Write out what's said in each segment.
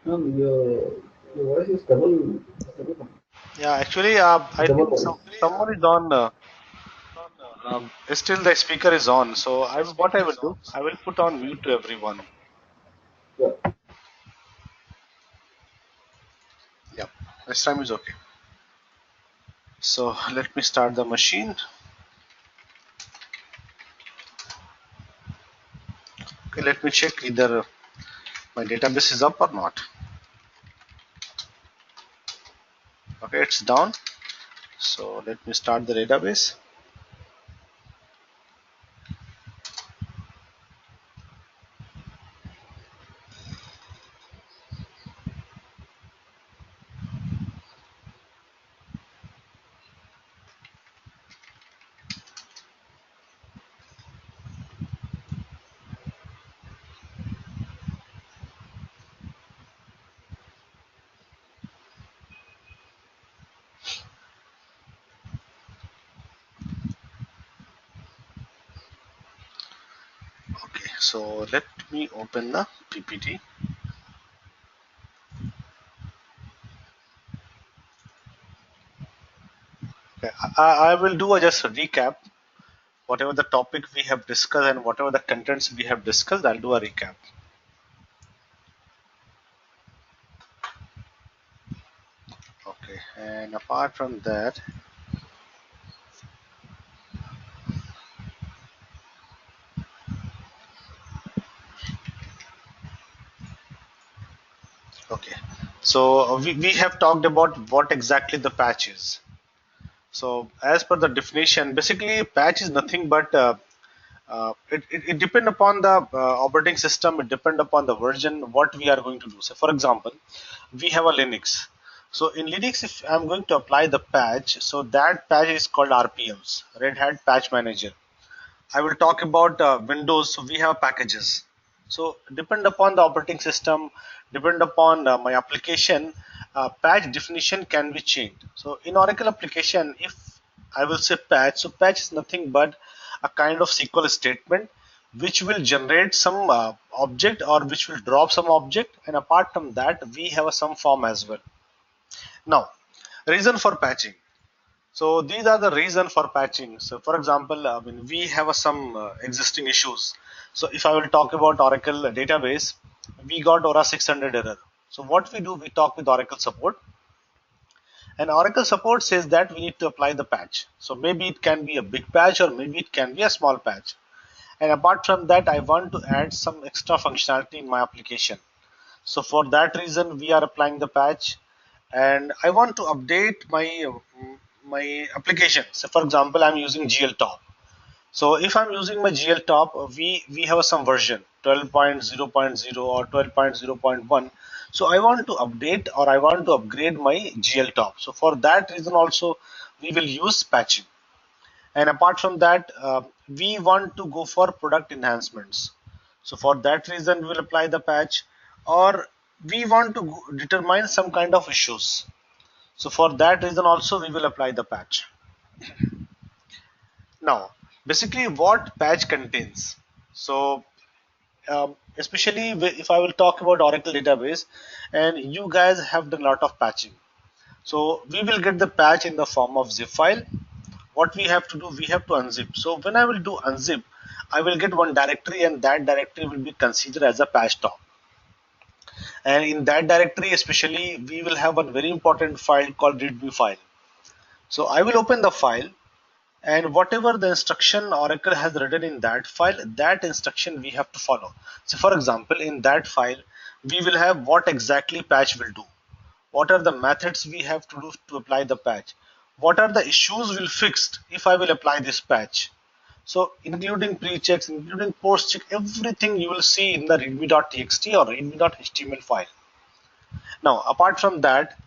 Your voice is double. Yeah, actually, I Double think voice. someone is on. Still, the speaker is on. So, what I will do, I will put on mute to everyone. Yeah. Yeah, this time is okay. So, let me start the machine. Okay, let me check either my database is up or not. Okay, it's down. So, let me start the database. Okay, so let me open the PPT. Okay, I will do just a recap. Whatever the topic we have discussed and whatever the contents we have discussed, I'll do a recap. Okay, and apart from that, okay, so we have talked about what exactly the patch is. So as per the definition, basically patch is nothing but it depend upon the operating system, it depend upon the version, what we are going to do. So for example, we have a Linux. So in Linux, if I'm going to apply the patch, so that patch is called RPMs, Red Hat Patch Manager. I will talk about Windows. So we have packages. So depend upon the operating system, depend upon my application, patch definition can be changed. So in Oracle application, if I will say patch, so patch is nothing but a kind of SQL statement which will generate some object or which will drop some object, and apart from that we have a some form as well. Now, reason for patching. So these are the reason for patching. So for example, I mean, we have some existing issues. So if I will talk about Oracle database, we got Aura 600 error. So what we do, we talk with Oracle support, and Oracle support says that we need to apply the patch. So maybe it can be a big patch or maybe it can be a small patch. And apart from that, I want to add some extra functionality in my application. So for that reason, we are applying the patch, and I want to update my application. So for example, I'm using GL Top. So if I'm using my GL Top, we have some version 12.0.0 or 12.0.1. So I want to update or I want to upgrade my GL Top. So for that reason also, we will use patching. And apart from that, we want to go for product enhancements. So for that reason, we will apply the patch, or we want to determine some kind of issues. So for that reason also, we will apply the patch. Now, basically what patch contains. So especially if I will talk about Oracle database, and you guys have done a lot of patching. So we will get the patch in the form of zip file. What we have to do, we have to unzip. So when I will do unzip, I will get one directory, and that directory will be considered as a patch top. And in that directory especially, we will have one very important file called readme file. So I will open the file, and whatever the instruction Oracle has written in that file, that instruction we have to follow. So for example, in that file, we will have what exactly patch will do, what are the methods we have to do to apply the patch, what are the issues will fixed if I will apply this patch. So including pre-checks, including post-check, everything you will see in the readme.txt or readme.html file. Now, apart from that,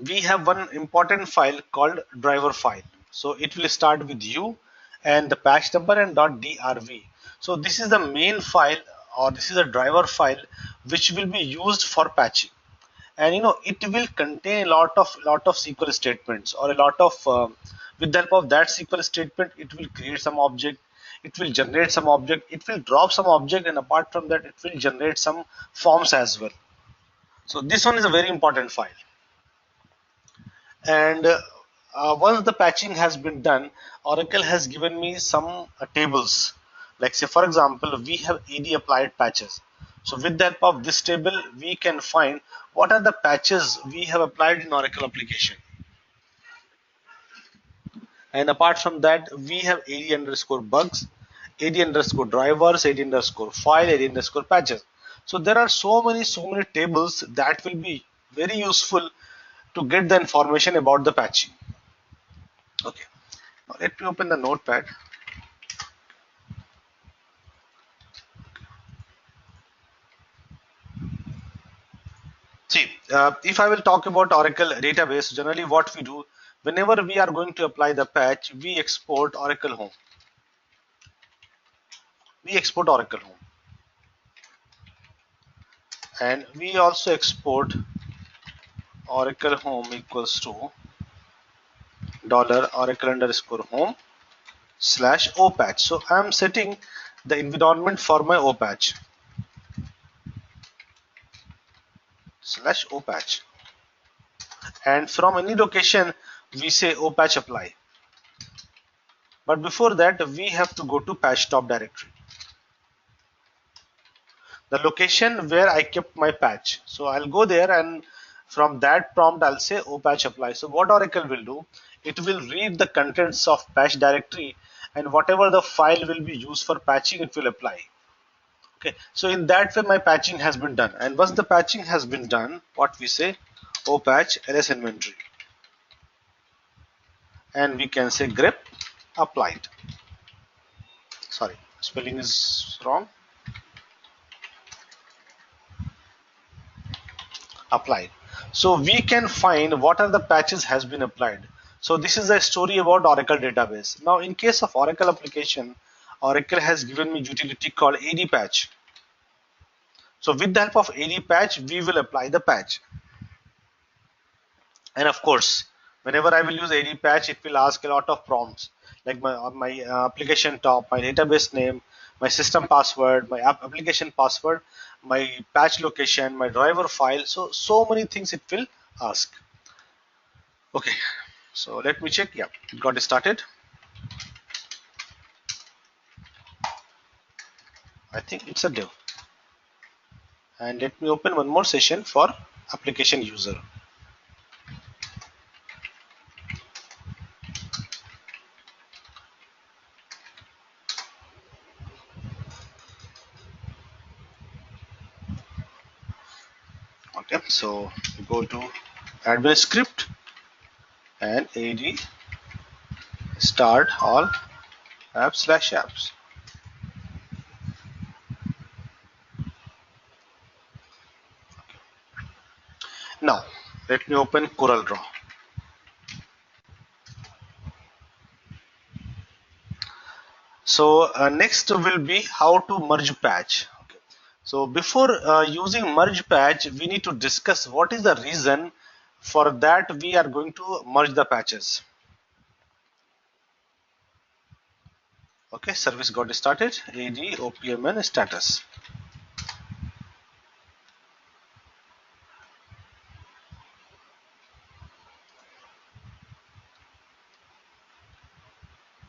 we have one important file called driver file. So it will start with U and the patch number and .drv. So this is the main file, or this is a driver file which will be used for patching. And it will contain a lot of SQL statements, or a lot of with the help of that SQL statement, it will create some object, it will generate some object, it will drop some object, and apart from that, it will generate some forms as well. So this one is a very important file. And once the patching has been done, Oracle has given me some tables. Like say for example, we have ed applied patches. So with the help of this table, we can find what are the patches we have applied in Oracle application. And apart from that, we have ad underscore bugs, ad underscore drivers, ad underscore file, ad underscore patches. So there are so many tables that will be very useful to get the information about the patching. Okay, now let me open the notepad. See, if I will talk about Oracle database, generally what we do, whenever we are going to apply the patch, we export Oracle Home. We export Oracle Home. And we also export Oracle Home equals to $Oracle underscore home slash opatch. So I am setting the environment for my opatch slash opatch. And from any location, we say opatch apply. But before that, we have to go to patch top directory, the location where I kept my patch. So I'll go there, and from that prompt I'll say opatch apply. So what Oracle will do, it will read the contents of patch directory, and whatever the file will be used for patching, it will apply. Okay, so in that way my patching has been done. And once the patching has been done, what we say, opatch ls inventory, and we can say grep applied. Sorry, spelling is wrong. Applied. So we can find what are the patches has been applied. So this is a story about Oracle database. Now in case of Oracle application, Oracle has given me utility called ad patch. So with the help of ad patch, we will apply the patch. And of course, whenever I will use ad patch, it will ask a lot of prompts like my application top, my database name, my system password, my application password, my patch location, my driver file. So many things it will ask. Okay, so let me check. Yeah, it got started. I think it's a dev. And let me open one more session for application user. Okay, so go to admin script and ad start all apps/apps. Now let me open CorelDRAW. So next will be how to merge patch. Okay. So before using merge patch, we need to discuss what is the reason for that we are going to merge the patches. Okay, service got started. Ad opmn status.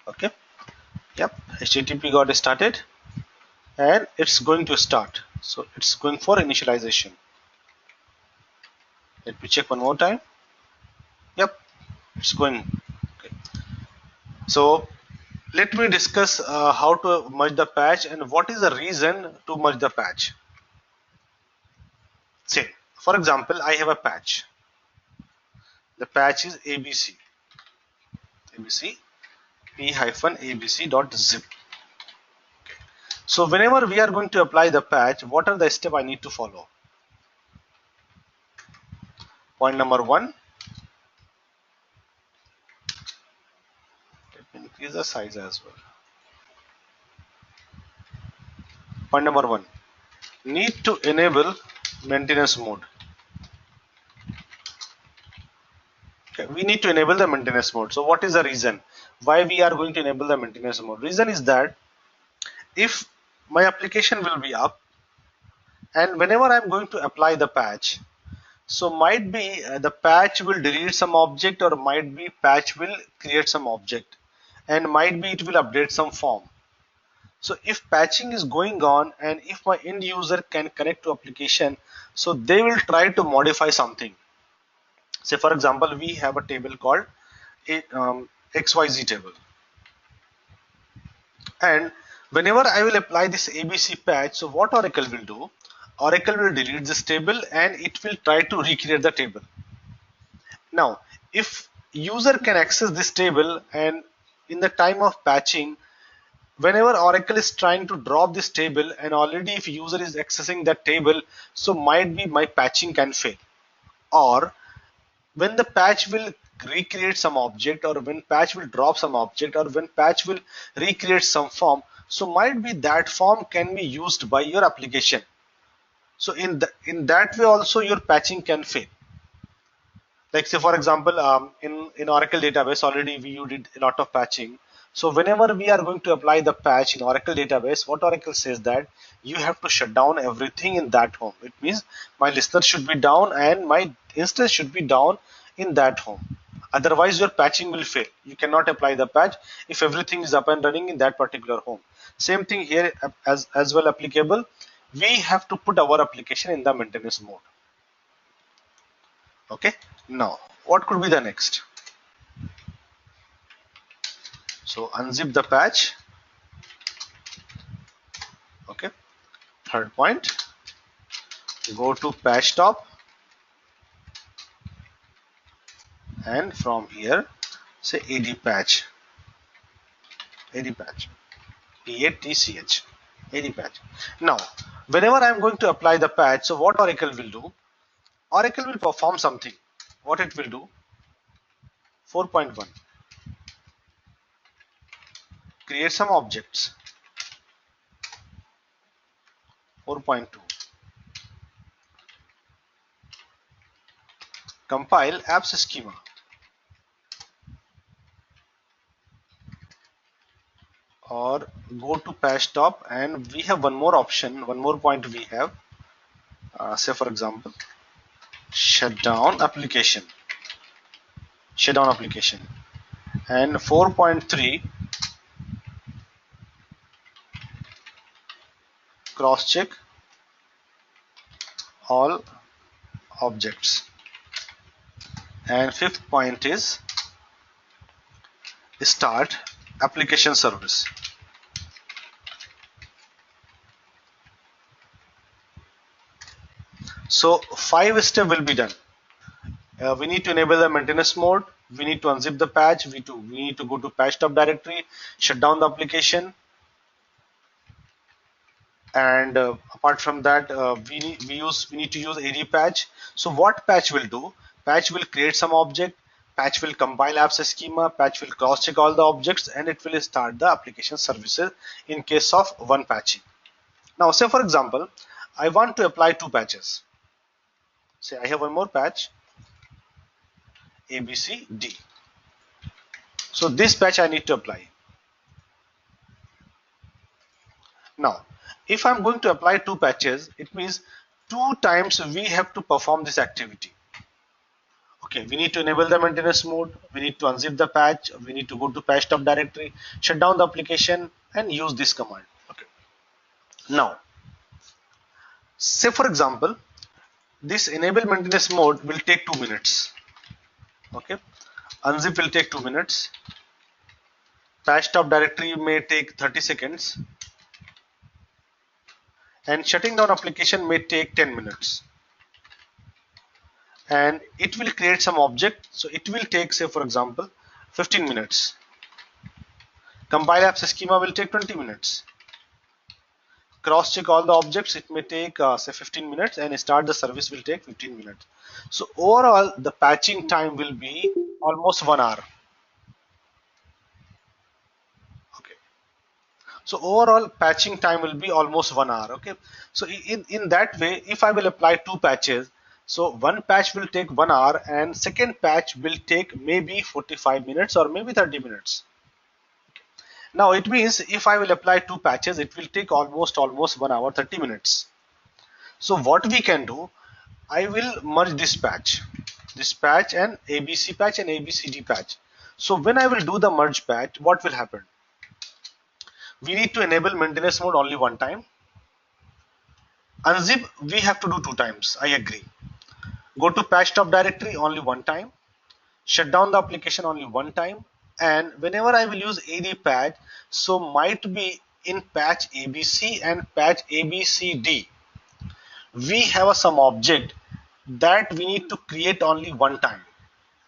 Okay, yep, HTTP got started and it's going to start. So it's going for initialization. Let me check one more time. Yep, it's going. Okay. So let me discuss how to merge the patch and what is the reason to merge the patch. Say, for example, I have a patch. The patch is abc p-abc.zip. So whenever we are going to apply the patch, what are the steps I need to follow? Point number one, let me increase the size as well. Point number one, need to enable maintenance mode. Okay, we need to enable the maintenance mode. So what is the reason why we are going to enable the maintenance mode? Reason is that if my application will be up and whenever I'm going to apply the patch, So might be the patch will delete some object, or might be patch will create some object, and might be it will update some form. So if patching is going on and if my end user can connect to application, so they will try to modify something. Say for example, we have a table called XYZ table, and whenever I will apply this ABC patch, so what Oracle will do, Oracle will delete this table and it will try to recreate the table. Now, if user can access this table and in the time of patching, whenever Oracle is trying to drop this table and already if user is accessing that table, so might be my patching can fail. Or when the patch will recreate some object, or when patch will drop some object, or when patch will recreate some form, so might be that form can be used by your application. So in that way also your patching can fail. Like say for example, in Oracle database already we did a lot of patching. So whenever we are going to apply the patch in Oracle database, what Oracle says that you have to shut down everything in that home. It means my listener should be down and my instance should be down in that home. Otherwise your patching will fail. You cannot apply the patch if everything is up and running in that particular home. Same thing here, as well applicable. We have to put our application in the maintenance mode. Okay, now what could be the next? So unzip the patch. Okay, third point, go to patch top, and from here say ad patch, ad patch, patch, ad patch. Now whenever I am going to apply the patch, so what Oracle will do, Oracle will perform something. What it will do, 4.1, create some objects. 4.2, compile apps schema, or go to patch top, and we have one more option, one more point we have. Say for example, shut down application, and 4.3, cross check all objects, and fifth point is start application service. So 5 steps will be done. We need to enable the maintenance mode, we need to unzip the patch, we need to go to patch top directory, shut down the application, and apart from that, we need to use ad patch. So what patch will do, patch will create some object, patch will compile apps schema, patch will cross check all the objects, and it will start the application services in case of one patching. Now say for example, I want to apply 2 patches. Say I have one more patch, ABCD. So this patch I need to apply. Now if I'm going to apply 2 patches, it means 2 times we have to perform this activity. Okay, we need to enable the maintenance mode, we need to unzip the patch, we need to go to patch top directory, shut down the application, and use this command. Okay, now say for example, this enable maintenance mode will take 2 minutes. Okay, unzip will take 2 minutes, patch top directory may take 30 seconds, and shutting down application may take 10 minutes. And it will create some object, so it will take, say for example, 15 minutes. Compile apps schema will take 20 minutes. Cross check all the objects, it may take say 15 minutes, and start the service will take 15 minutes. So overall the patching time will be almost 1 hour. Okay, so overall patching time will be almost 1 hour. Okay, so in that way, if I will apply 2 patches, so one patch will take 1 hour and second patch will take maybe 45 minutes or maybe 30 minutes. Now it means if I will apply 2 patches, it will take almost 1 hour 30 minutes. So what we can do, I will merge this patch and ABC patch and ABCD patch. So when I will do the merge patch, what will happen? We need to enable maintenance mode only one time. Unzip we have to do two times. I agree. Go to patch top directory only one time. Shut down the application only one time. And whenever I will use AD patch, so might be in patch ABC and patch ABCD, we have some object that we need to create only one time.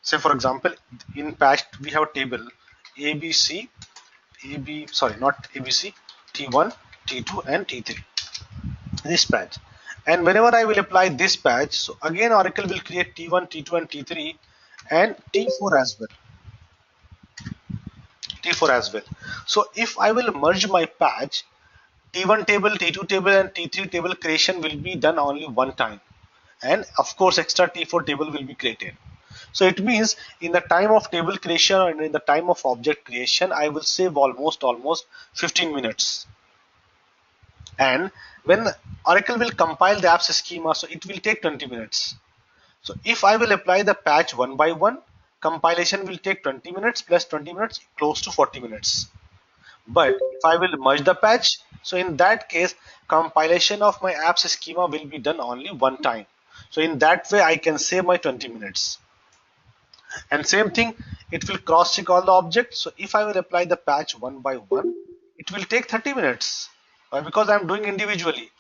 Say for example, in patch we have a table ABC, sorry, not ABC, T1, T2 and T3, this patch. And whenever I will apply this patch, so again Oracle will create T1, T2 and T3 and T4 as well. T4 as well. So if I will merge my patch, T1 table, T2 table and T3 table creation will be done only one time. And of course extra T4 table will be created. So it means in the time of table creation and in the time of object creation, I will save almost 15 minutes. And when Oracle will compile the apps schema, so it will take 20 minutes. So if I will apply the patch one by one, compilation will take 20 minutes plus 20 minutes, close to 40 minutes. But if I will merge the patch, so in that case, compilation of my apps schema will be done only one time. So in that way, I can save my 20 minutes. And same thing, it will cross check all the objects. So if I will apply the patch one by one, it will take 30 minutes because I'm doing individually.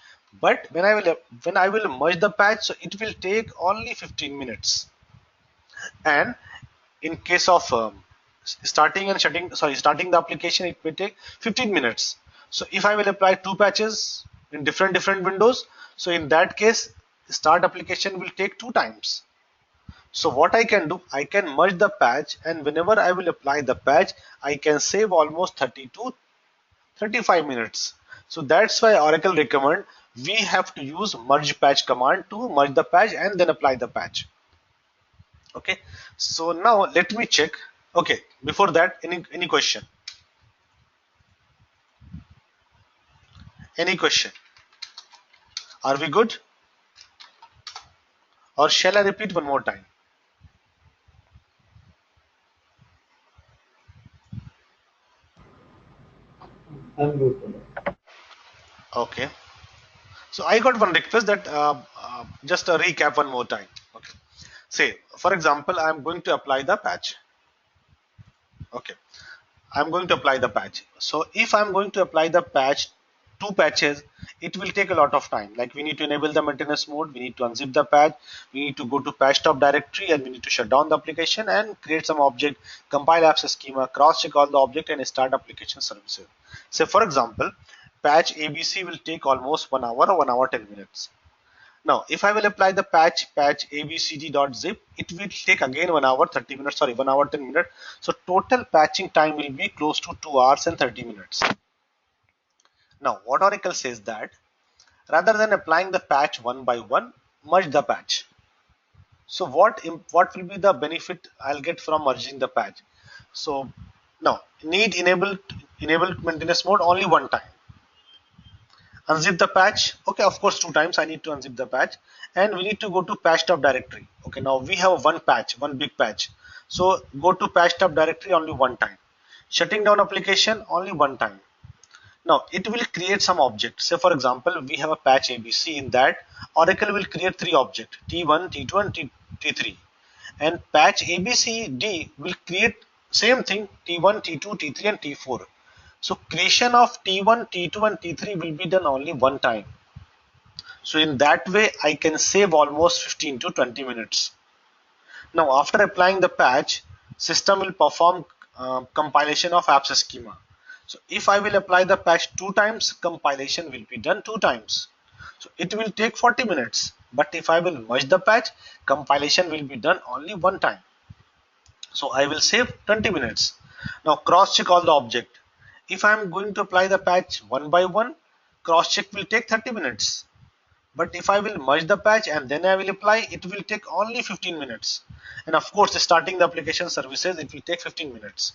But when I will merge the patch, so it will take only 15 minutes. And in case of starting the application, it may take 15 minutes. So if I will apply two patches in different windows, so in that case, start application will take two times. So what I can do, I can merge the patch, and whenever I will apply the patch, I can save almost 30 to 35 minutes. So that's why Oracle recommend we have to use merge patch command to merge the patch and then apply the patch. Okay, so now let me check. Okay, before that, any question? Any question? Are we good? Or shall I repeat one more time? I'm good for that. Okay. So I got one request that just a recap one more time. Okay. Say, for example, I'm going to apply the patch. Okay. I'm going to apply the patch. So if I'm going to apply the patch, two patches, it will take a lot of time. Like we need to enable the maintenance mode, we need to unzip the patch, we need to go to patch top directory, and we need to shut down the application and create some object, compile apps schema, cross check all the object and start application services. So for example, patch ABC will take almost 1 hour or 1 hour 10 minutes. Now, if I will apply the patch abcd.zip, it will take again 1 hour 30 minutes, sorry, 1 hour 10 minutes. So total patching time will be close to 2 hours and 30 minutes. Now, what Oracle says that rather than applying the patch one by one, merge the patch. So what will be the benefit I'll get from merging the patch? So now need enabled maintenance mode only one time. Unzip the patch. Okay, of course, two times I need to unzip the patch, and we need to go to patch top directory. Okay, now we have one patch, one big patch. So go to patch top directory only one time. Shutting down application only one time. Now it will create some object. Say for example, we have a patch ABC. In that, Oracle will create three objects: T1, T2 and T3. And patch ABCD will create same thing: T1, T2, T3 and T4. So creation of T1, T2 and T3 will be done only one time. So in that way, I can save almost 15 to 20 minutes. Now after applying the patch, system will perform compilation of apps schema. So if I will apply the patch two times, compilation will be done two times. So it will take 40 minutes. But if I will merge the patch, compilation will be done only one time. So I will save 20 minutes. Now cross check all the object. If I am going to apply the patch one by one, cross check will take 30 minutes. But if I will merge the patch and then I will apply, it will take only 15 minutes. And of course, starting the application services, it will take 15 minutes.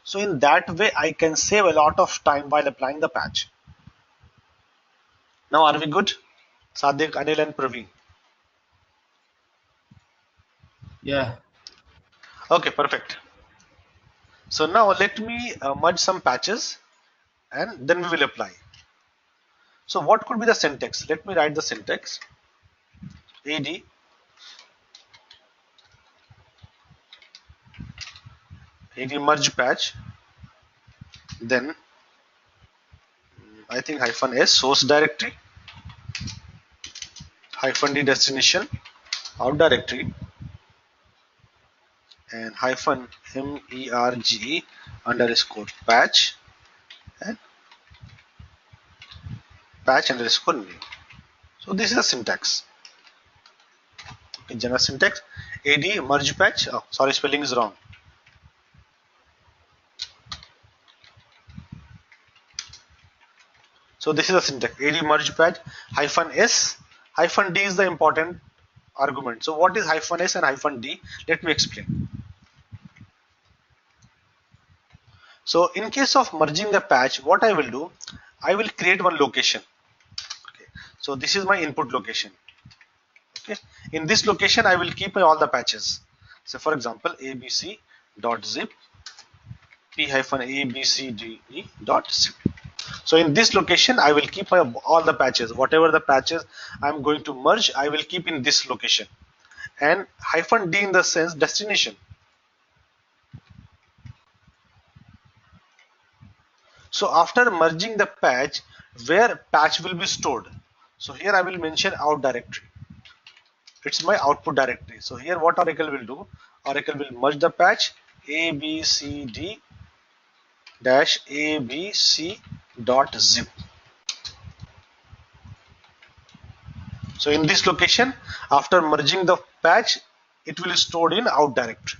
So in that way, I can save a lot of time while applying the patch. Now, are we good? Sadik, Anil and Praveen. Yeah. Okay, perfect. So now let me merge some patches and then we will apply. So what could be the syntax? Let me write the syntax. Ad merge patch, then I think hyphen s source directory, hyphen d destination out directory, and hyphen merge underscore patch and patch underscore name. So this is the syntax. Okay, general syntax ad merge patch. Oh, sorry, spelling is wrong. So this is the syntax ad merge patch hyphen s hyphen d is the important argument. So what is hyphen s and hyphen d? Let me explain. So in case of merging the patch, what I will do, I will create one location. Okay. So this is my input location. Okay. In this location, I will keep all the patches. So for example, abc.zip p-abcde.zip. So in this location, I will keep all the patches. Whatever the patches I'm going to merge, I will keep in this location. And hyphen d in the sense destination. So after merging the patch, where patch will be stored. So here I will mention out directory. It's my output directory. So here what Oracle will do, Oracle will merge the patch abcd dash abc dot zip. So in this location, after merging the patch, it will stored in out directory.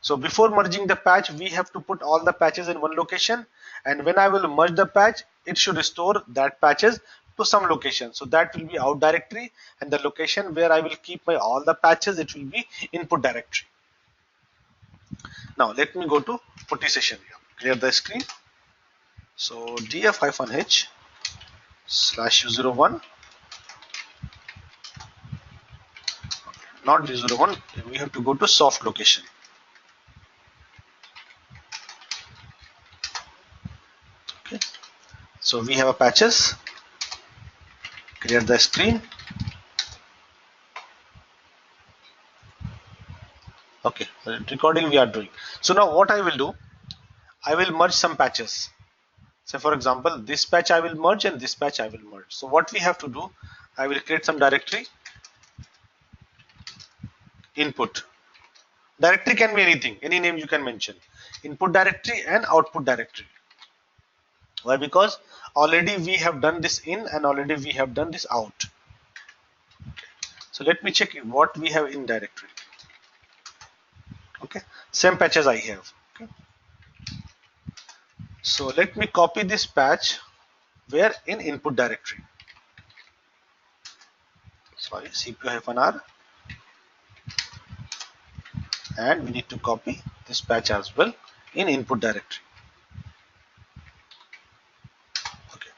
So before merging the patch, we have to put all the patches in one location, and when I will merge the patch, it should store that patches to some location. So that will be out directory, and the location where I will keep my all the patches, it will be input directory. Now let me go to putty session here. Clear the screen. So df-h slash u01, not u01, we have to go to soft location. Okay. So we have a patches. Clear the screen. Okay, recording we are doing. So now what I will do, I will merge some patches. So for example, this patch I will merge and this patch I will merge. So what we have to do, I will create some directory, input. Directory can be anything, any name you can mention. Input directory and output directory. Why? Because already we have done this in and already we have done this out. So let me check what we have in directory. Okay, same patches I have. Okay. So let me copy this patch where in input directory. Sorry, cp-r, and we need to copy this patch as well in input directory. Okay.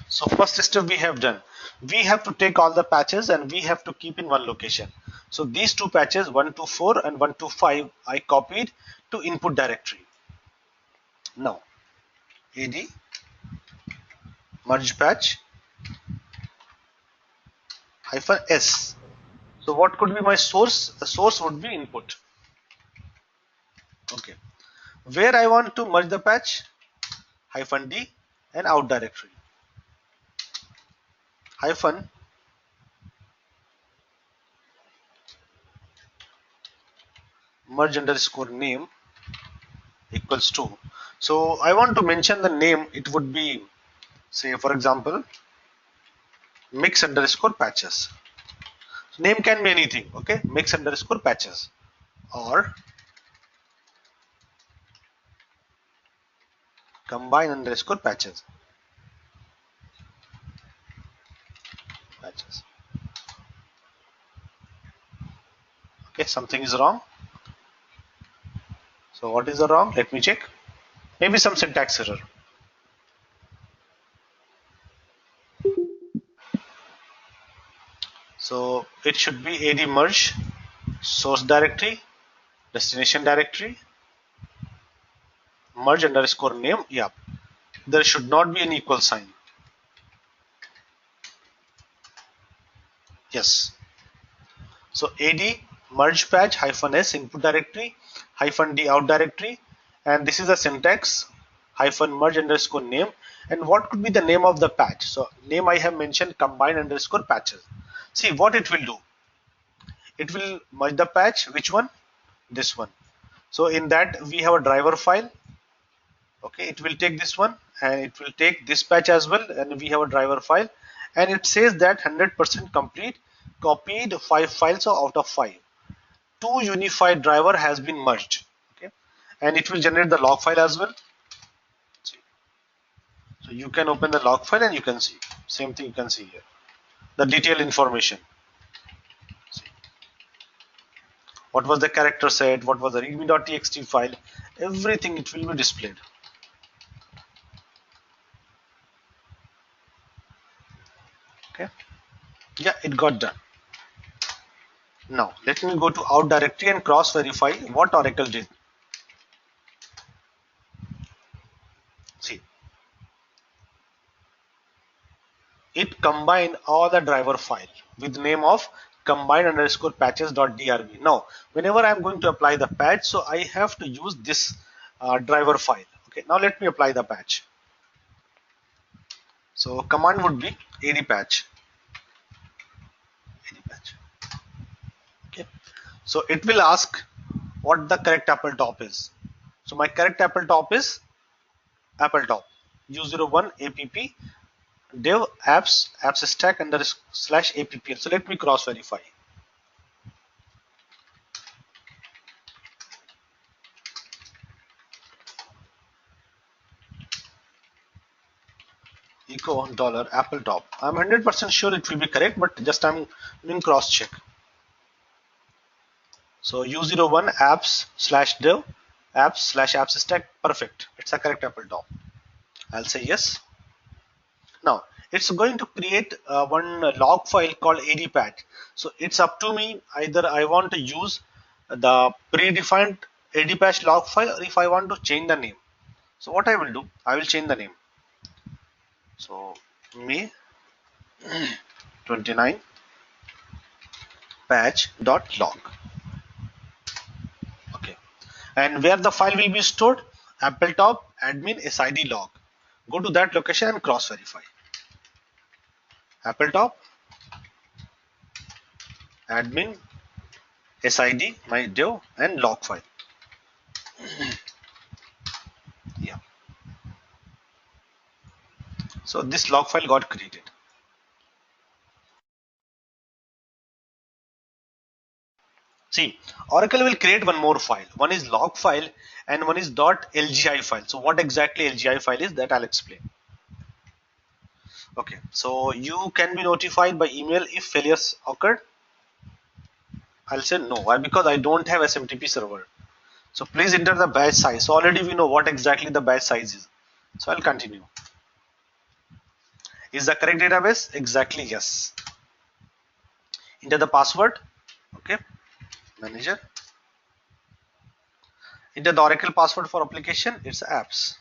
So first step we have done. We have to take all the patches and we have to keep in one location. So these two patches 124 and 125 I copied to input directory. Now ad merge patch hyphen s. So what could be my source? The source would be input. Okay. Where I want to merge the patch, hyphen d and out directory. Hyphen merge underscore name equals to. So I want to mention the name. It would be, say for example, mix underscore patches. So name can be anything. Okay, mix underscore patches or combine underscore patches. Okay, something is wrong. So what is the wrong? Let me check. Maybe some syntax error. So it should be AD merge source directory, destination directory, merge underscore name. Yeah, there should not be an equal sign. Yes. So AD merge patch hyphen S input directory hyphen D out directory, and this is the syntax hyphen merge underscore name. And what could be the name of the patch? So name I have mentioned combine underscore patches. See what it will do. It will merge the patch. Which one? This one. So in that we have a driver file. Okay, it will take this one and it will take this patch as well, and we have a driver file, and it says that 100% complete, copied 5 files out of 5. Two unified driver has been merged. Okay, and it will generate the log file as well. See. So you can open the log file and you can see same thing. You can see here the detailed information. See. What was the character set, what was the readme.txt file, everything it will be displayed. Okay, yeah, it got done. Now let me go to out directory and cross verify what Oracle did. See, it combined all the driver file with name of combine underscore patches.drb. Now, whenever I'm going to apply the patch, so I have to use this driver file. Okay, now let me apply the patch. So command would be ad patch. Ad patch. Okay. So it will ask what the correct apple top is. So my correct apple top is apple top u01 app dev apps stack under slash appl. So let me cross verify. Echo dollar apple top. I'm 100% sure it will be correct, but just I'm doing cross check. So u01 apps slash dev apps slash apps stack, perfect. It's a correct apple top. I'll say yes. Now it's going to create one log file called adpatch. So it's up to me, either I want to use the predefined adpatch log file or if I want to change the name. So what I will do, I will change the name. So May 29 patch.log. Okay, and where the file will be stored? Appletop admin sid log. Go to that location and cross verify. Appletop admin sid my dev and log file. Yeah, so this log file got created. See, Oracle will create one more file. One is log file and one is .lgi file. So what exactly lgi file is, that I'll explain. Okay, so you can be notified by email if failures occurred. I'll say no. Why? Because I don't have SMTP server. So please enter the batch size. So already we know what exactly the batch size is. So I'll continue. Is the correct database? Exactly yes. Enter the password. Okay. Manager. Enter the Oracle password for application. It's apps.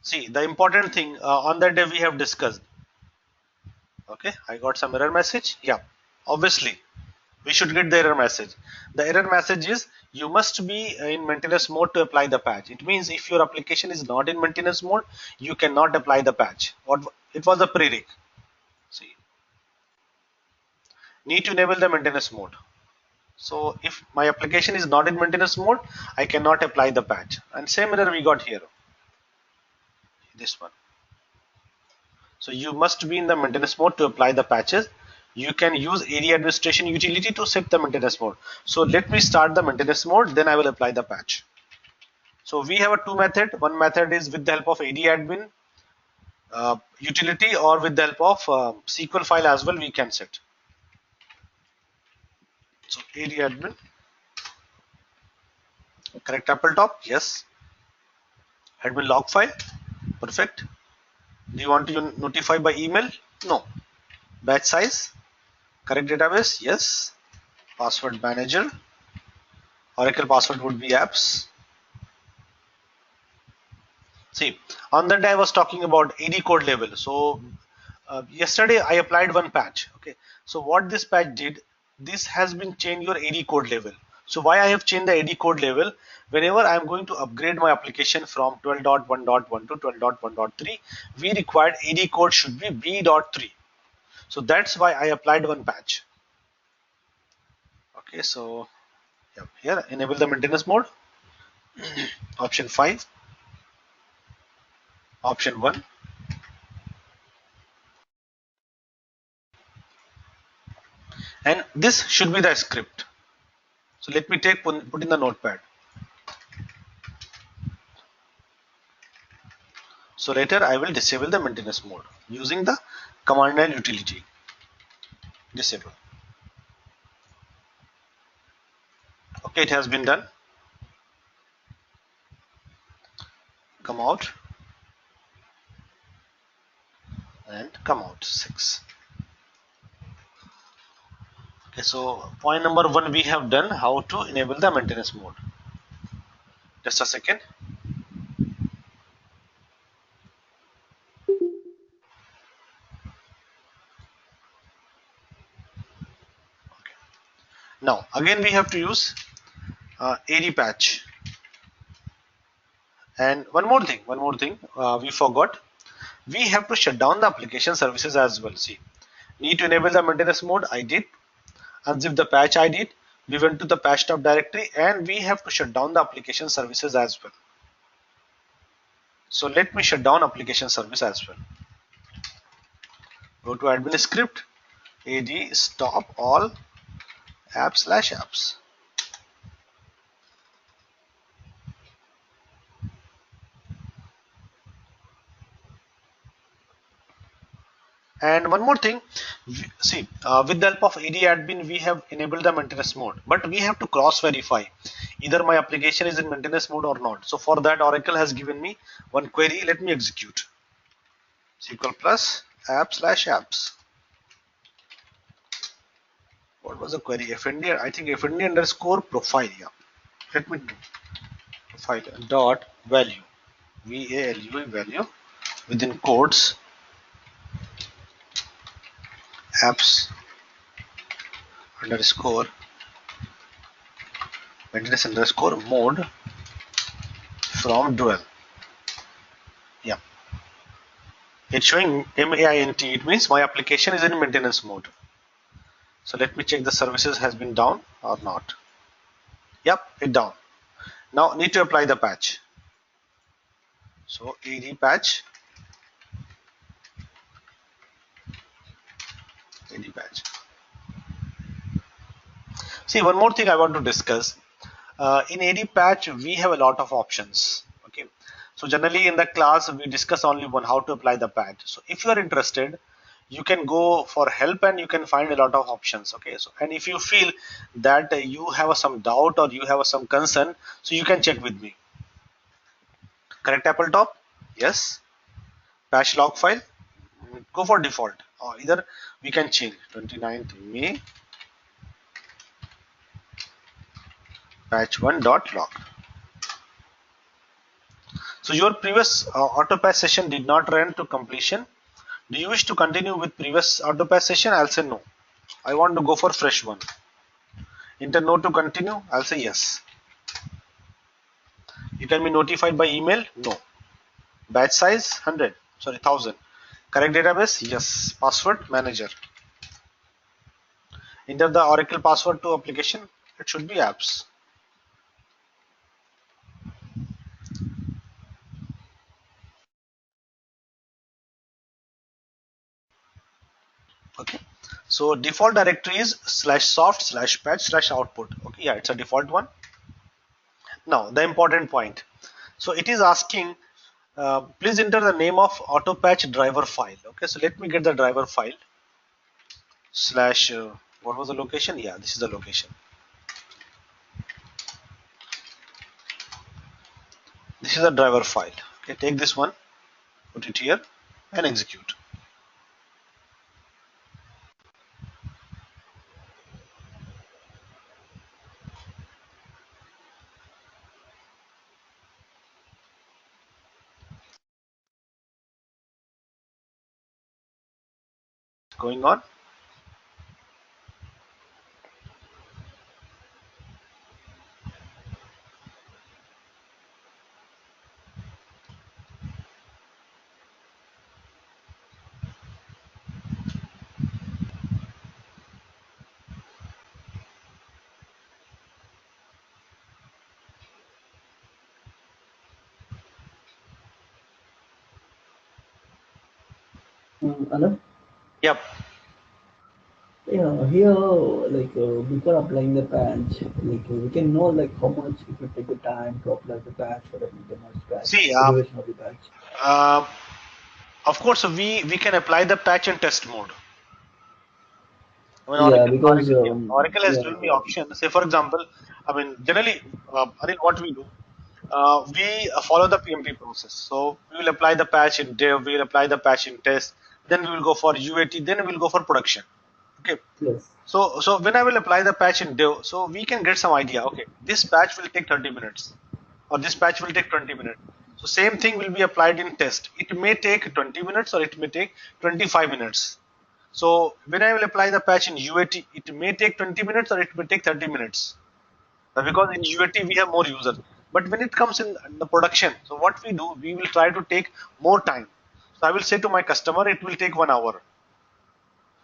See, the important thing on that day we have discussed. Okay, I got some error message. Yeah, obviously we should get the error message. The error message is you must be in maintenance mode to apply the patch. It means if your application is not in maintenance mode, you cannot apply the patch. What it was a prereq. See, need to enable the maintenance mode. So if my application is not in maintenance mode, I cannot apply the patch. And same error we got here. This one. So you must be in the maintenance mode to apply the patches. You can use area administration utility to set the maintenance mode. So let me start the maintenance mode, then I will apply the patch. So we have a two method. One method is with the help of AD admin utility, or with the help of SQL file as well we can set. So AD admin, correct apple top, yes. Admin log file, Perfect. Do you want to notify by email? No. Batch size? Correct database? Yes. Password manager? Oracle password would be apps. See, on that day I was talking about AD code level. So yesterday I applied one patch. Okay. So what this patch did, this has been changed your AD code level. So why I have changed the AD code level? Whenever I am going to upgrade my application from 12.1.1 to 12.1.3, we required AD code should be B.3. So that's why I applied one patch. Okay, so yeah, here enable the maintenance mode. Option 5, option 1, and this should be the script. So let me put in the notepad. So later I will disable the maintenance mode using the command line utility. Disable. Okay, it has been done. Come out and come out. 6. Okay, so point number 1 we have done how to enable the maintenance mode. Just a second. Now again we have to use AD patch. And one more thing we forgot. We have to shut down the application services as well. See, need to enable the maintenance mode. I did. Unzip the patch. I did. We went to the patch tab directory and we have to shut down the application services as well. So let me shut down application service as well. Go to admin script. AD stop all apps/apps. And one more thing, see, with the help of AD admin, we have enabled the maintenance mode, but we have to cross verify either my application is in maintenance mode or not. So for that, Oracle has given me one query. Let me execute. SQL plus app/apps. What was the query? FND, I think FND underscore profile. Yeah. Let me do profile dot value. VALU value within quotes apps underscore maintenance underscore mode from dual. Yeah, it's showing MAINT. It means my application is in maintenance mode. So let me check the services has been down or not. Yep, it down. Now need to apply the patch. So AD patch, AD patch. See, one more thing I want to discuss. In AD patch, we have a lot of options. Okay, so generally in the class we discuss only one, how to apply the patch. So if you are interested, you can go for help and you can find a lot of options. Okay, so and if you feel that you have some doubt or you have some concern, so you can check with me. Correct apple top? Yes. Patch log file? Go for default. Or either we can change 29th May patch1.log. So your previous auto patch session did not run to completion. Do you wish to continue with previous auto patch session? I'll say no. I want to go for fresh one. Enter no to continue. I'll say yes. You can be notified by email. No. Batch size 100. Sorry, 1000. Correct database. Yes. Password manager. Enter the Oracle password to application. It should be apps. Okay. So default directory is /soft/patch/output. Okay. Yeah, it's a default one. Now the important point. So it is asking, please enter the name of auto patch driver file. Okay. So let me get the driver file. Slash, what was the location? Yeah, this is the location. This is the driver file. Okay, take this one. Put it here and execute. Going on. Hello? Yep. Yeah, here, before applying the patch, we can know like how much it will take the time to apply the patch for the maintenance patch, See, the duration of the patch. uh, of course, we can apply the patch in test mode. I mean, Yeah, because Oracle has yeah, given me option. Say, for example, I mean, generally, Anil, what we do, we follow the PMP process. So we will apply the patch in dev, we will apply the patch in test, then we will go for UAT, then we will go for production. Okay. yes, So when I will apply the patch in dev, so we can get some idea. Okay, this patch will take 30 minutes, or this patch will take 20 minutes. So same thing will be applied in test. It may take 20 minutes or it may take 25 minutes. So when I will apply the patch in UAT, it may take 20 minutes or it may take 30 minutes. Because in UAT we have more users. But when it comes in the production, so what we do, we will try to take more time. So I will say to my customer, it will take 1 hour.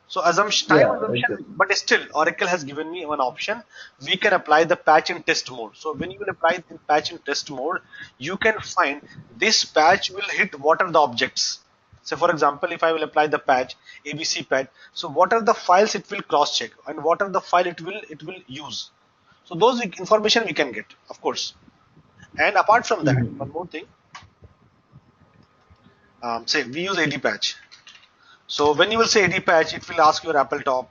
So assumption, time yeah, assumption, exactly. but still Oracle has given me one option. We can apply the patch in test mode. So when you will apply the patch in test mode, you can find this patch will hit what are the objects. So for example, if I will apply the patch, ABC patch, so what are the files it will cross check and what are the file it will use. So those information we can get, of course. And apart from that, Hmm. one more thing, say we use AD patch. So when you will say AD patch, it will ask your Apple top,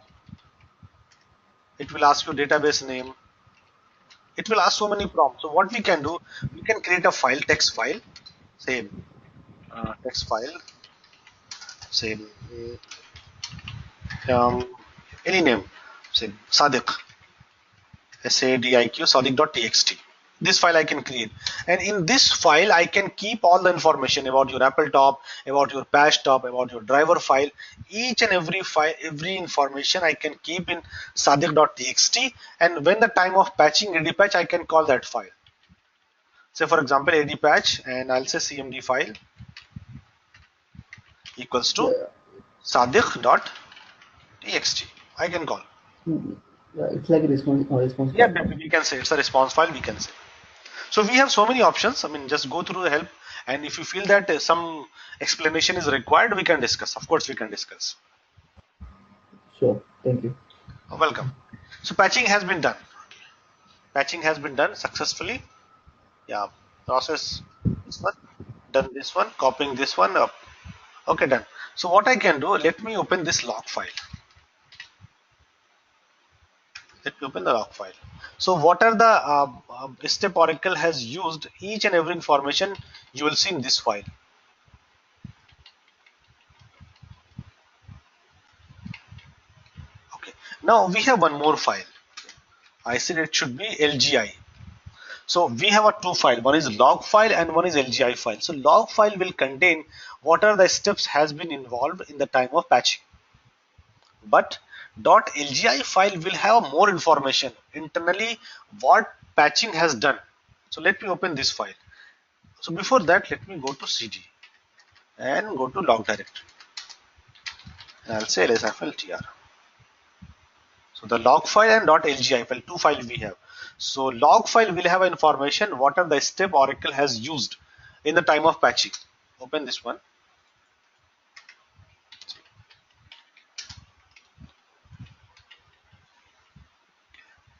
it will ask your database name, it will ask so many prompts. So what we can do, we can create a file, text file, same text file, same um, any name, say Sadiq, SADIQ, Sadiq.txt. This file I can create, and in this file I can keep all the information about your Apple top, about your patch top, about your driver file. Each and every file, every information I can keep in Sadiq.txt, and when the time of patching ready patch, I can call that file. Say for example AD patch, and I'll say CMD file equals to Yeah, sadiq.txt. I can call. mhm. Yeah, it's like a response Yeah, file. we can say it's a response file. We can say. So we have so many options. I mean, just go through the help, and if you feel that some explanation is required, we can discuss. Of course, we can discuss. Sure, thank you. Welcome. So patching has been done. Patching has been done successfully. Yeah, process this one, done this one, copying this one up. Okay, done. So what I can do, let me open this log file. Let me open the log file. So what are the step Oracle has used, each and every information you will see in this file. Okay. Now we have one more file. I said it should be LGI. So we have a two file. One is log file and one is LGI file. So log file will contain what are the steps has been involved in the time of patching. But .lgi file will have more information internally what patching has done. So let me open this file. So before that, let me go to CD and go to log directory. And I'll say lsfltr. So the log file and .lgi file, two files we have. So log file will have information what are the step Oracle has used in the time of patching. Open this one.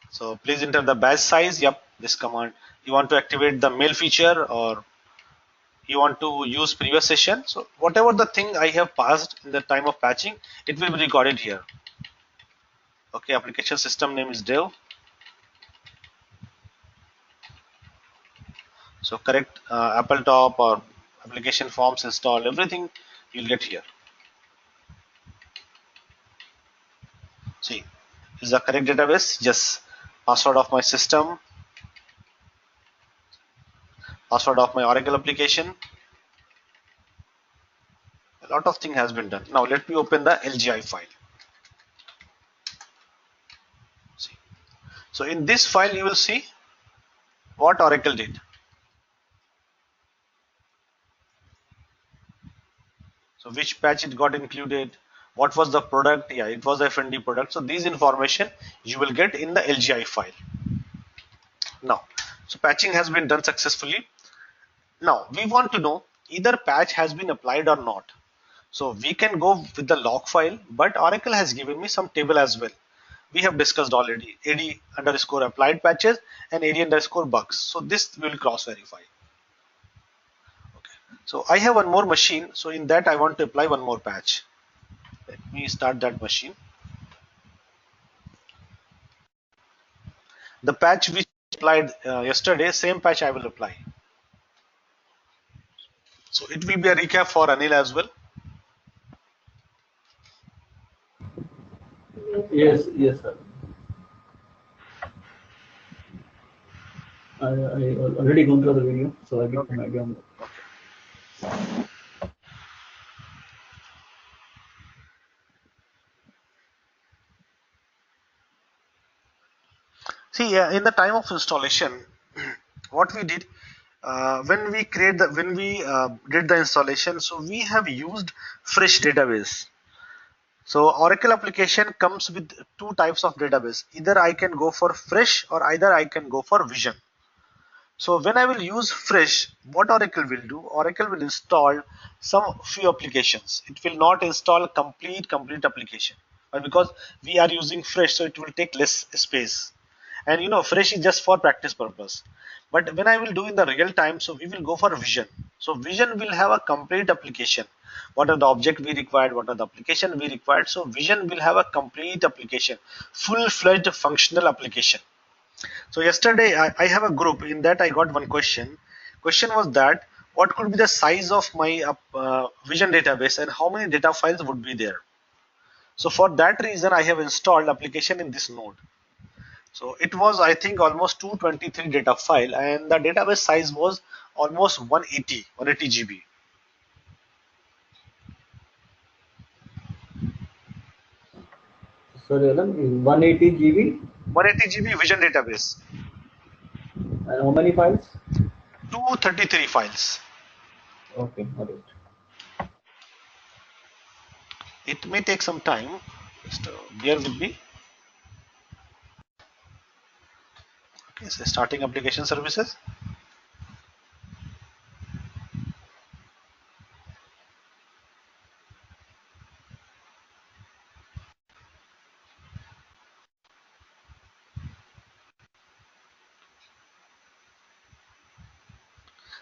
So please enter the batch size. Yep, this command. You want to activate the mail feature or you want to use previous session. So whatever the thing I have passed in the time of patching, it will be recorded here. Okay, application system name is dev. So correct Apple top or application forms installed, everything you'll get here. See, is the correct database? Yes. Password of my system, password of my Oracle application. A lot of thing has been done. Now let me open the LGI file. See. So in this file you will see what Oracle did. So which patch it got included, what was the product? Yeah, it was the FND product. So these information you will get in the LGI file. Now, so patching has been done successfully. Now we want to know either patch has been applied or not. So we can go with the log file, but Oracle has given me some table as well. We have discussed already AD underscore applied patches and AD underscore bugs. So this will cross verify. Okay. So I have one more machine. So in that I want to apply one more patch. Let me start that machine. The patch which applied yesterday, same patch I will apply. So it will be a recap for Anil as well. Yes, yes, sir. I already gone through the video, so I get Okay. some idea on that. Okay. See, in the time of installation, what we did when we did the installation, so we have used fresh database. So Oracle application comes with two types of database. Either I can go for fresh or either I can go for vision. So when I will use fresh, what Oracle will do, Oracle will install some few applications. It will not install complete application. But because we are using fresh, so it will take less space. And you know, fresh is just for practice purpose. But when I will do in the real time, so we will go for vision. So vision will have a complete application. What are the object we required? What are the application we required? So vision will have a complete application, full-fledged functional application. So yesterday I have a group in that I got one question. Question was that what could be the size of my vision database and how many data files would be there. So for that reason I have installed application in this node. So it was I think almost 223 data file and the database size was almost 180 GB. Sorry, Alan, 180 GB 180 GB vision database. and how many files? 233 files. Okay, got it. It may take some time. Just bear with me. Okay, so starting application services.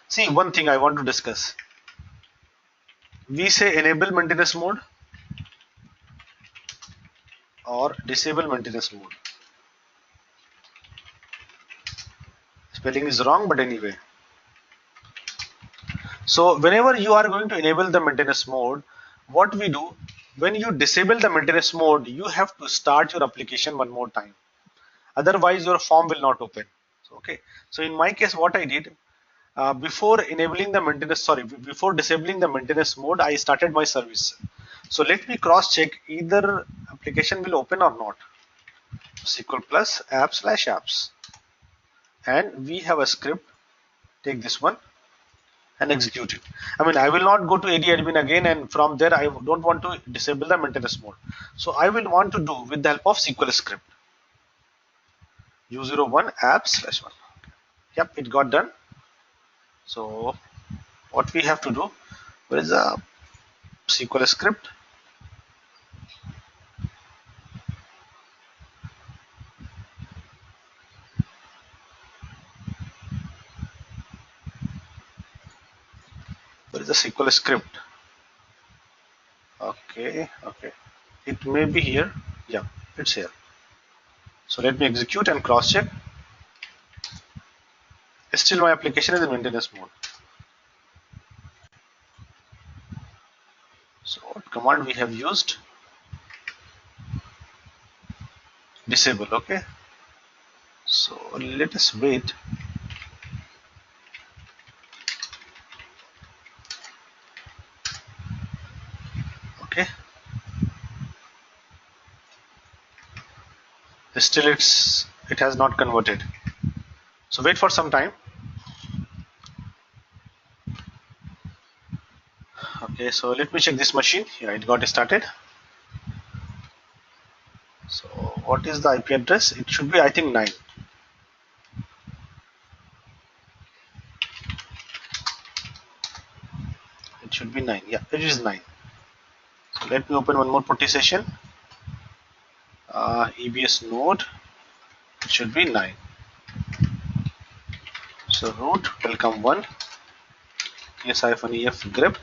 See, one thing I want to discuss. We say enable maintenance mode or disable maintenance mode. Spelling is wrong, but anyway. So whenever you are going to enable the maintenance mode, what we do, when you disable the maintenance mode, you have to start your application one more time. Otherwise, your form will not open. So, okay. So in my case, what I did, before enabling the maintenance, sorry, before disabling the maintenance mode, I started my service. So let me cross check either application will open or not. SQL plus app/apps, and we have a script. Take this one and execute it. I mean, I will not go to AD admin again, and from there I don't want to disable the maintenance mode. So I will want to do with the help of SQL script. U01 app/1. Yep, it got done. So what we have to do, where is the SQL script? Where is the SQL script? Okay, okay. It may be here. Yeah, it's here. So let me execute and cross check. Still my application is in maintenance mode. So what command we have used? Disable. Okay. So let us wait. Okay. Still it has not converted. So wait for some time. Okay. So let me check this machine. Yeah, it got started. So what is the IP address? It should be, I think, 9. It should be 9. Yeah, it is 9. So let me open one more putty session. EBS node. It should be 9. So root welcome 1. ps-ef grep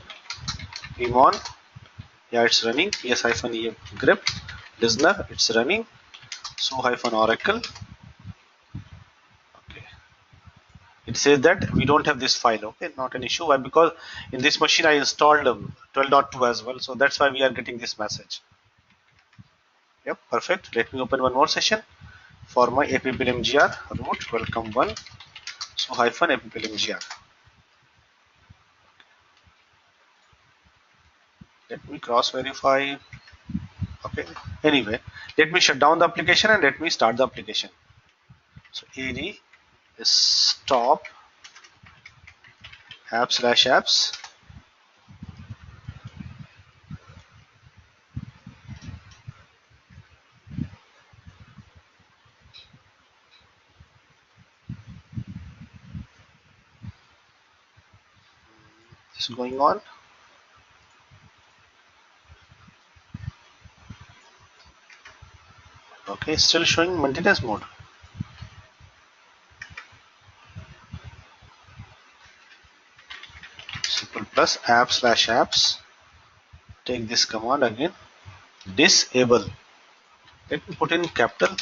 pmon. Yeah, it's running. ps-ef grep listener. It's running. su-oracle. Okay. It says that we don't have this file. Okay, not an issue. Why? Because in this machine I installed 12.2 as well. So that's why we are getting this message. Yep, perfect. Let me open one more session for my appmgr root welcome 1 appmgr. Let me cross verify. Okay. Anyway, let me shut down the application and let me start the application. So ad is stop app/apps. This is going on. Okay, still showing maintenance mode. Simple plus app/apps. Take this command again. Disable. Let me put in capital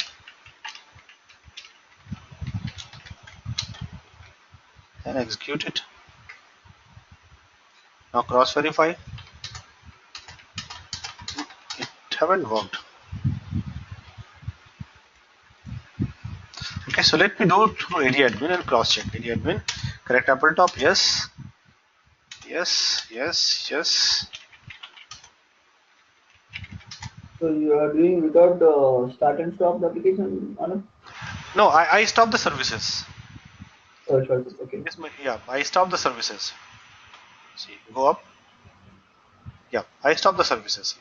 and execute it. Now cross verify. It haven't worked. Okay, so let me do it through AD admin and cross check. AD admin, correct Apple top, yes. Yes, yes, yes. So you are doing without start and stop the application on a No, I stopped the services. sure. Okay. Yes, yeah, I stopped the services. See, go up. Yeah, I stopped the services.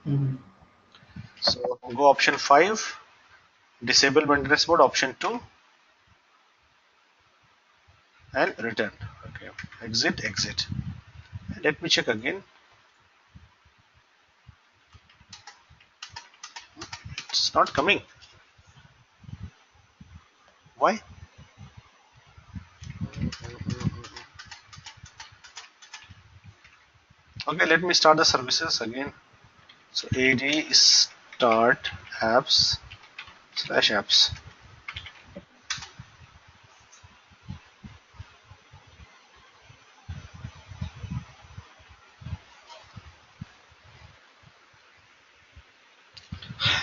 Mm-hmm. So go option 5, disable maintenance mode, option 2, and return. Okay, exit. Let me check again. It's not coming. Why? Okay, let me start the services again. So ad start apps/apps.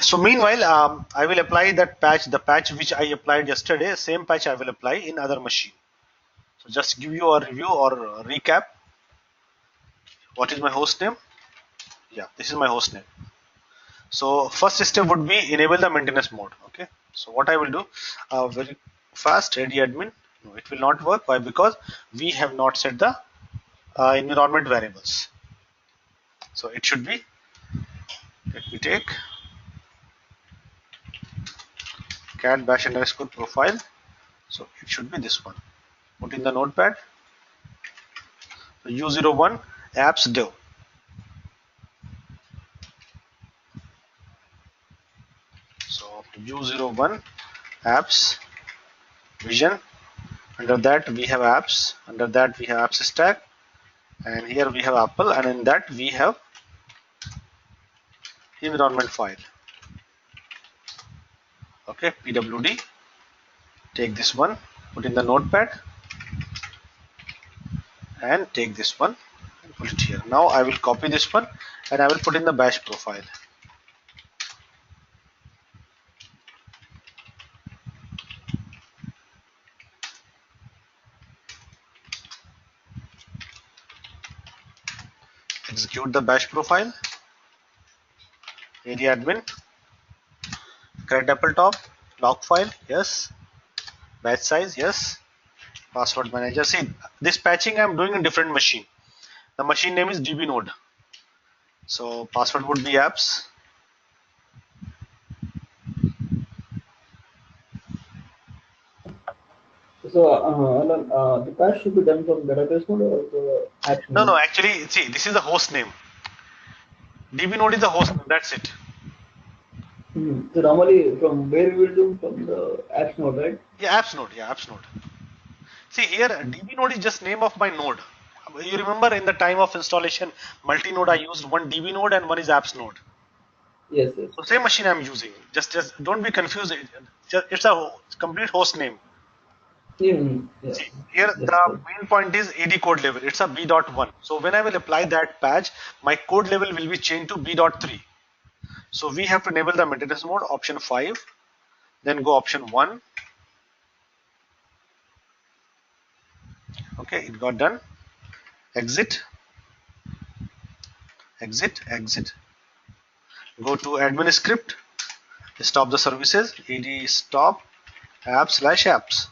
So meanwhile, I will apply that patch, the patch which I applied yesterday, same patch I will apply in other machine. So just give you a review or a recap. What is my host name? Yeah, this is my host name. So first step would be enable the maintenance mode. Okay. So what I will do, very fast, ready admin. No, it will not work. Why? Because we have not set the environment variables. So it should be. Let me take cat bash underscore profile. So it should be this one. Put in the notepad. U01 apps dev. So U01 apps vision. Under that we have apps. Under that we have apps stack. And here we have Apple. And in that we have environment file. Okay, pwd. Take this one. Put in the notepad. And take this one. Put it here. Now I will copy this one and I will put in the bash profile. Execute the bash profile. Area admin. Correct apple top. Log file. Yes. Batch size. Yes. Password manager. See, this patching I am doing in different machine. The machine name is DB node. So password would be apps. So, Alan, the patch should be done from database mode or the apps No, no, mode? actually, see, this is the host name. DB node is the host name. That's it. So normally from where we will do from the apps node, right? Yeah, apps node. Yeah, apps node. See here, DB node is just name of my node. You remember in the time of installation, multi-node I used one DB node and one is apps node. Yes, yes. So same machine I'm using. Just don't be confused. It's a complete host name. Yeah, See here, that's the good. main point is AD code level. It's a B.1. So when I will apply that patch, my code level will be changed to B.3. So we have to enable the maintenance mode, option 5, then go option 1. Okay, it got done. Exit, exit, exit. Go to admin script, stop the services, AD stop apps/apps.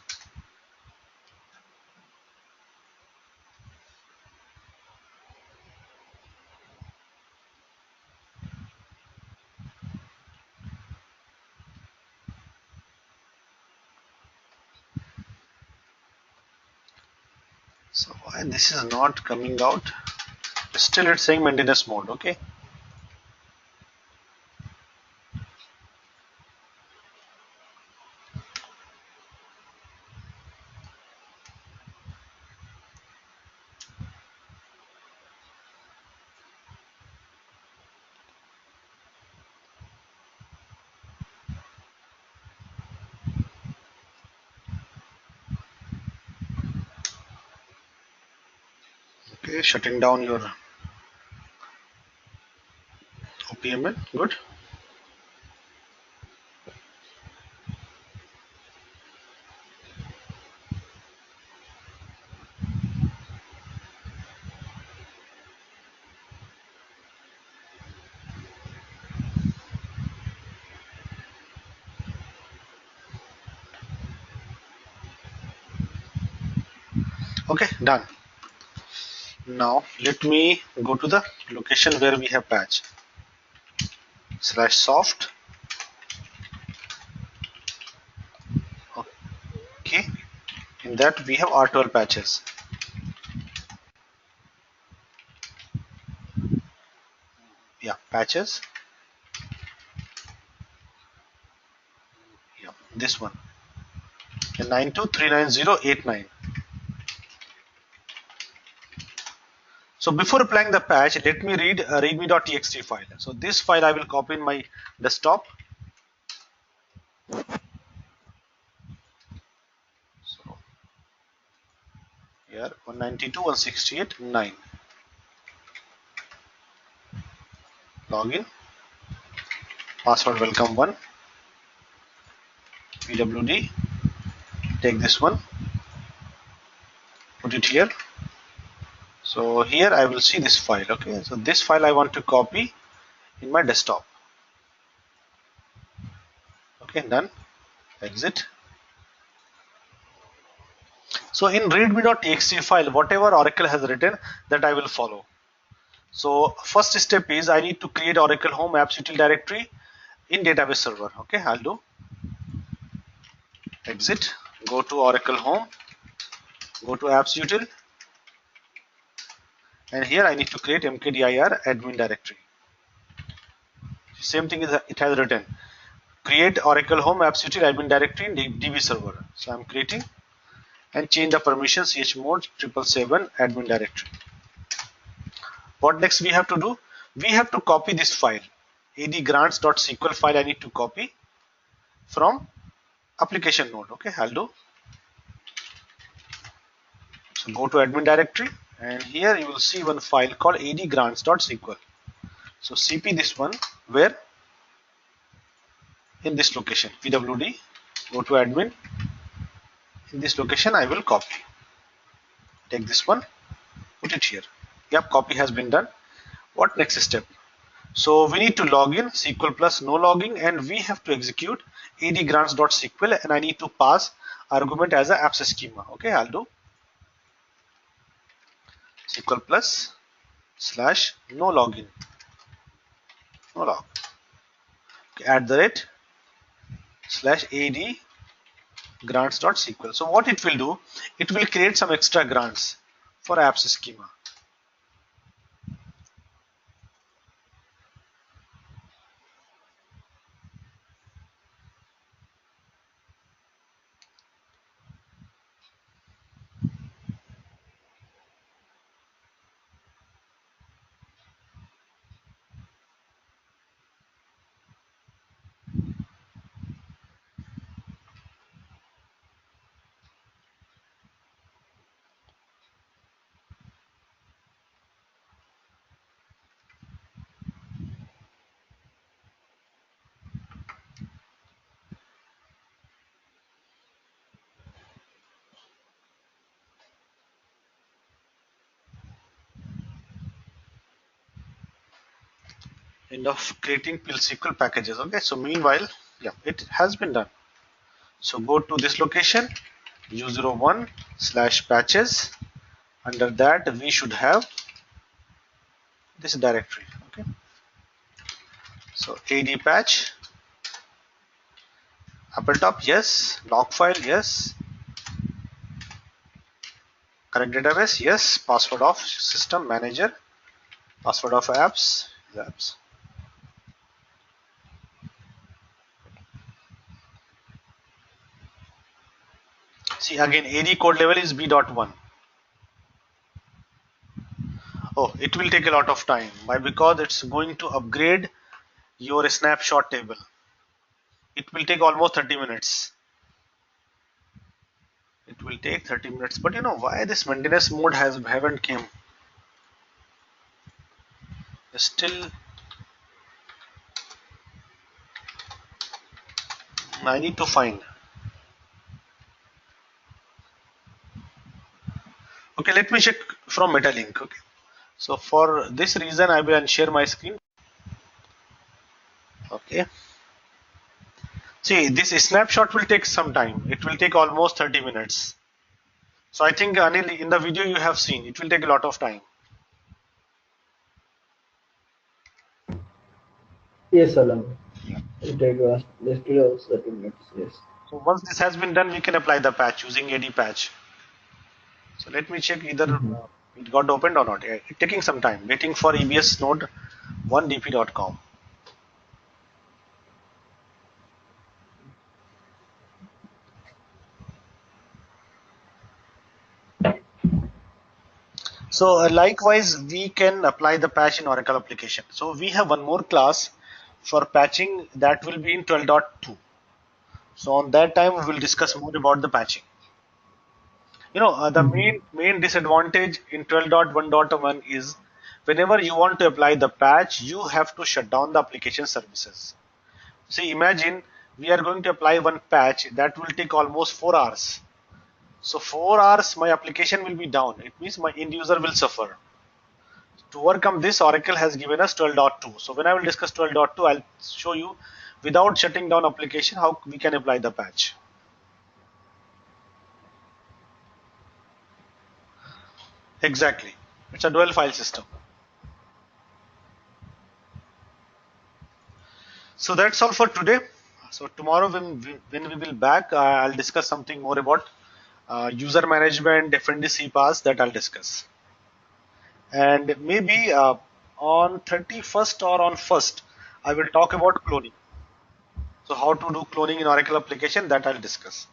So why this is not coming out? Still it's saying maintenance mode. Okay. Okay, shutting down your OPMN. Good. Okay, done. Now let me go to the location where we have patch slash soft. Okay, in that we have R12 patches. Yeah, patches. Yeah, this one. 92398089. So before applying the patch, let me read a readme.txt file. So this file I will copy in my desktop. So here 192.168.9. Login. Password welcome one. pwd. Take this one. Put it here. So here I will see this file. Okay. So this file I want to copy in my desktop. Okay. Done. Exit. So in readme.txt file, whatever Oracle has written, that I will follow. So first step is I need to create Oracle Home Apps Util directory in database server. Okay, I'll do exit, go to Oracle Home, go to Apps Util, and here I need to create mkdir admin directory. Same thing is it has written create Oracle Home Apps Util admin directory in DB server. So I'm creating and change the permission chmod 777 admin directory. What next we have to do? We have to copy this file adgrants.sql file. I need to copy from application node. Okay, I'll do. So go to admin directory And here you will see one file called adgrants.sql. So cp this one, where in this location pwd, go to admin, in this location I will copy, take this one, put it here. Yep, copy has been done. What next step? So we need to log in SQL plus no logging, and we have to execute adgrants.sql, and I need to pass argument as a access schema. Okay, I'll do SQL plus slash no login, no log, okay, at the rate slash ad grants.sql. So what it will do, it will create some extra grants for apps schema. End of creating pill SQL packages. Okay, so meanwhile, yeah, it has been done. So go to this location, u01 slash patches. Under that, we should have this directory. Okay, so ad patch, upper top, yes, log file, yes, correct database, yes, password of system manager, password of apps. See again, ad code level is b.1. Oh, it will take a lot of time. Why? Because it's going to upgrade your snapshot table. It will take almost 30 minutes. It will take 30 minutes. But you know why this maintenance mode haven't came? Still, I need to find. Okay, let me check from Metalink. Okay. So for this reason, I will unshare my screen. Okay. See, this snapshot will take some time. It will take almost 30 minutes. So I think Anil, in the video you have seen, it will take a lot of time. Yes, Alam. It take us just 30 minutes. Yes. So once this has been done, we can apply the patch using AD patch. So let me check either Mm-hmm. it got opened or not. It's taking some time. Waiting for EBS node 1dp.com. So likewise, we can apply the patch in Oracle application. So we have one more class for patching that will be in 12.2. So on that time, we will discuss more about the patching. The Mm-hmm. main disadvantage in 12.1.1 is whenever you want to apply the patch, you have to shut down the application services. See, imagine we are going to apply one patch that will take almost 4 hours. So 4 hours my application will be down. It means my end user will suffer. To overcome this, Oracle has given us 12.2. So when I will discuss 12.2, I'll show you without shutting down application how we can apply the patch. Exactly. It's a dual file system. So that's all for today. So tomorrow when we will back, I'll discuss something more about user management, FND CPaaS that I'll discuss. And maybe on 31st or on 1st, I will talk about cloning. So how to do cloning in Oracle application, that I'll discuss.